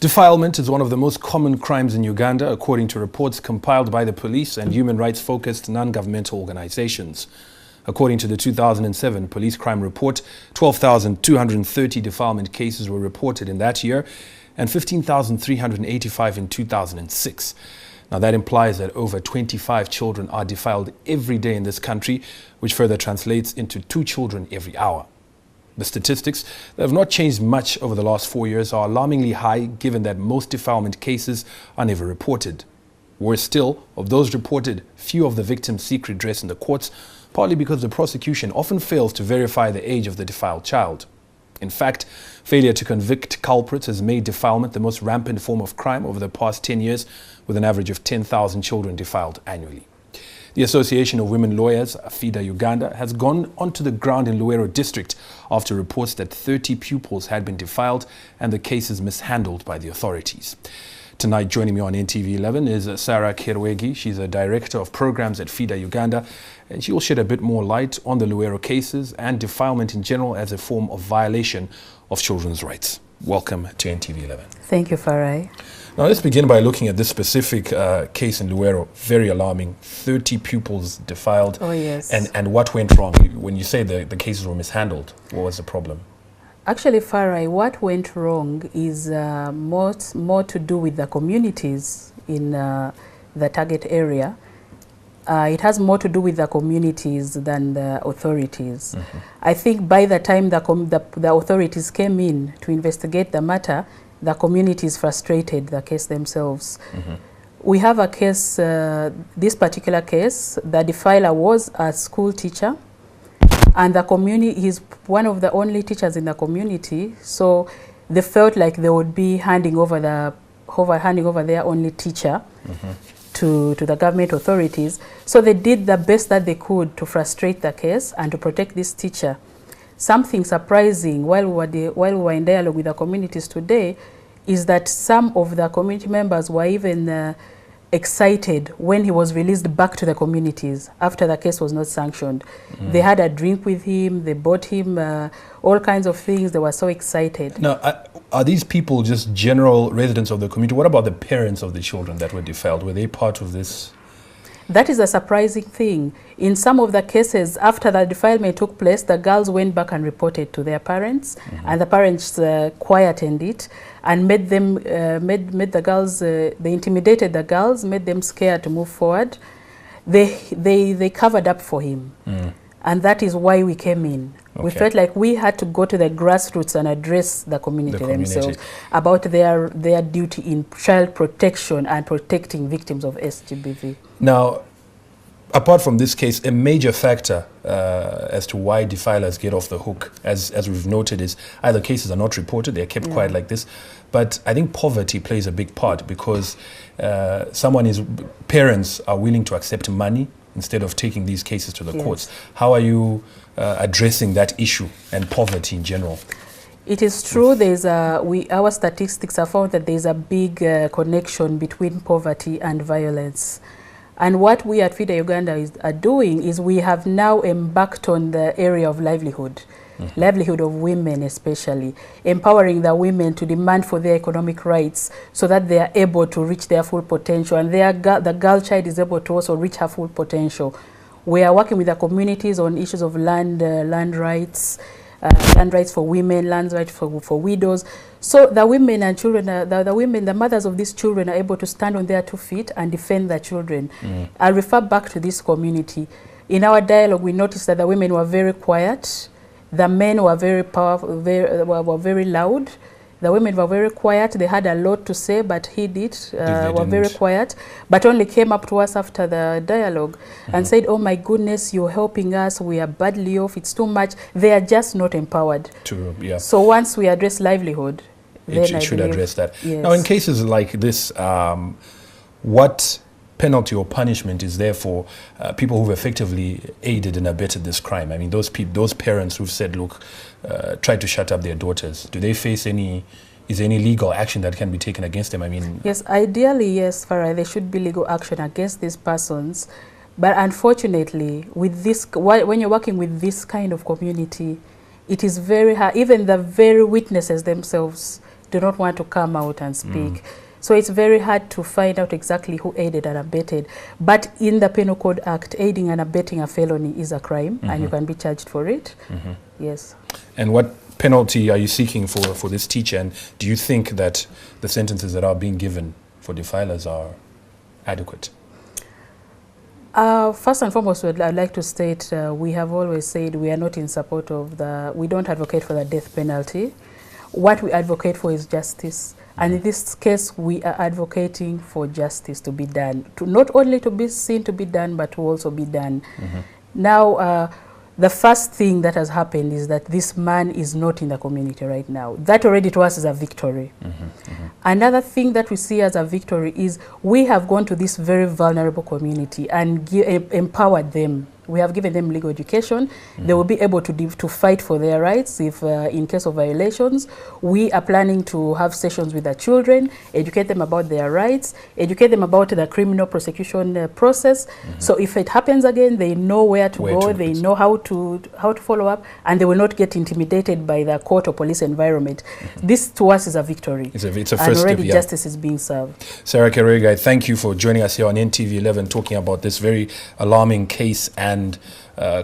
Defilement is one of the most common crimes in Uganda, according to reports compiled by the police and human rights-focused non-governmental organizations. According to the 2007 police crime report, 12,230 defilement cases were reported in that year and 15,385 in 2006. Now that implies that over 25 children are defiled every day in this country, which further translates into 2 children every hour. The statistics that have not changed much over the last 4 years are alarmingly high, given that most defilement cases are never reported. Worse still, of those reported, few of the victims seek redress in the courts, partly because the prosecution often fails to verify the age of the defiled child. In fact, failure to convict culprits has made defilement the most rampant form of crime over the past 10 years, with an average of 10,000 children defiled annually. The Association of Women Lawyers, FIDA Uganda, has gone onto the ground in Luero district after reports that 30 pupils had been defiled and the cases mishandled by the authorities. Tonight, joining me on NTV 11 is Sarah Kerwegi. She's a director of programs at FIDA Uganda, and she will shed a bit more light on the Luero cases and defilement in general as a form of violation of children's rights. Welcome to NTV 11. Thank you, Farai. Now let's begin by looking at this specific case in Luero. Very alarming. 30 pupils defiled. Oh, yes. And what went wrong? When you say the cases were mishandled, what was the problem? Actually, Farai, what went wrong is more to do with the communities in the target area. It has more to do with the communities than the authorities. Mm-hmm. I think by the time the authorities came in to investigate the matter, the communities frustrated the case themselves. Mm-hmm. We have a case, this particular case, the defiler was a school teacher, and the community, he's one of the only teachers in the community, so they felt like they would be handing over their only teacher mm-hmm. to the government authorities. So they did the best that they could to frustrate the case and to protect this teacher. Something surprising while we were in dialogue with the communities today is that some of the community members were even excited when he was released back to the communities after the case was not sanctioned. Mm. They had a drink with him, they bought him all kinds of things. They were so excited. Now, are these people just general residents of the community? What about the parents of the children that were defiled? Were they part of this? That is a surprising thing. In some of the cases, after the defilement took place, the girls went back and reported to their parents, mm-hmm. and the parents quietened it and made them, made the girls, they intimidated the girls, made them scared to move forward. They covered up for him. Mm. And that is why we came in. Okay. We felt like we had to go to the grassroots and address the community themselves about their duty in child protection and protecting victims of SGBV. Now, apart from this case, a major factor as to why defilers get off the hook, as we've noted, is either cases are not reported, they're kept quiet like this, but I think poverty plays a big part because parents are willing to accept money instead of taking these cases to the courts. How are you addressing that issue and poverty in general? It is true. Our statistics have found that there is a big connection between poverty and violence. And what we at FIDA Uganda are doing is we have now embarked on the area of livelihood. Mm-hmm. Livelihood of women especially, empowering the women to demand for their economic rights so that they are able to reach their full potential, and the girl child is able to also reach her full potential. We are working with the communities on issues of land rights for women, land rights for widows. So the women and children, the mothers of these children are able to stand on their 2 feet and defend their children. Mm. I refer back to this community. In our dialogue, we noticed that the women were very quiet. The men were very powerful, were very loud. The women were very quiet. They had a lot to say, but were very quiet, but only came up to us after the dialogue and said, "Oh my goodness, you're helping us. We are badly off. It's too much." They are just not empowered. So once we address livelihood, it should address that. Yes. Now, in cases like this, what penalty or punishment is there for people who've effectively aided and abetted this crime? I mean, those parents who've said, look, try to shut up their daughters, do they face is there any legal action that can be taken against them? I mean, yes, ideally, yes, Farah, there should be legal action against these persons. But unfortunately, with this, when you're working with this kind of community, it is very hard. Even the very witnesses themselves do not want to come out and speak. So it's very hard to find out exactly who aided and abetted. But in the Penal Code Act, aiding and abetting a felony is a crime, and you can be charged for it. Yes. And what penalty are you seeking for this teacher? And do you think that the sentences that are being given for defilers are adequate? First and foremost, I'd like to state we have always said we are not in support of we don't advocate for the death penalty. What we advocate for is justice. And in this case, we are advocating for justice to be done, not only to be seen to be done, but to also be done. Now, the first thing that has happened is that this man is not in the community right now. That already to us is a victory. Another thing that we see as a victory is we have gone to this very vulnerable community and empowered them. We have given them legal education. They will be able to fight for their rights if, in case of violations. We are planning to have sessions with the children, educate them about their rights, educate them about the criminal prosecution process. So if it happens again, they know where to go, they know how to follow up, and they will not get intimidated by the court or police environment. This to us is a victory. It's a first and already step, justice is being served. Sarah Kerwegi, thank you for joining us here on NTV 11 talking about this very alarming case and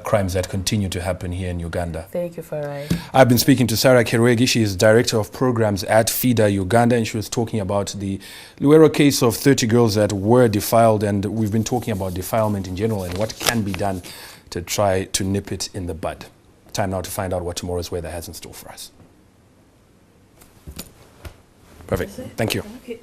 crimes that continue to happen here in Uganda. Thank you, Farai. I've been speaking to Sarah Kerwegi. She is Director of Programs at FIDA Uganda, and she was talking about the Luero case of 30 girls that were defiled, and we've been talking about defilement in general and what can be done to try to nip it in the bud. Time now to find out what tomorrow's weather has in store for us. Perfect. Thank you. Okay.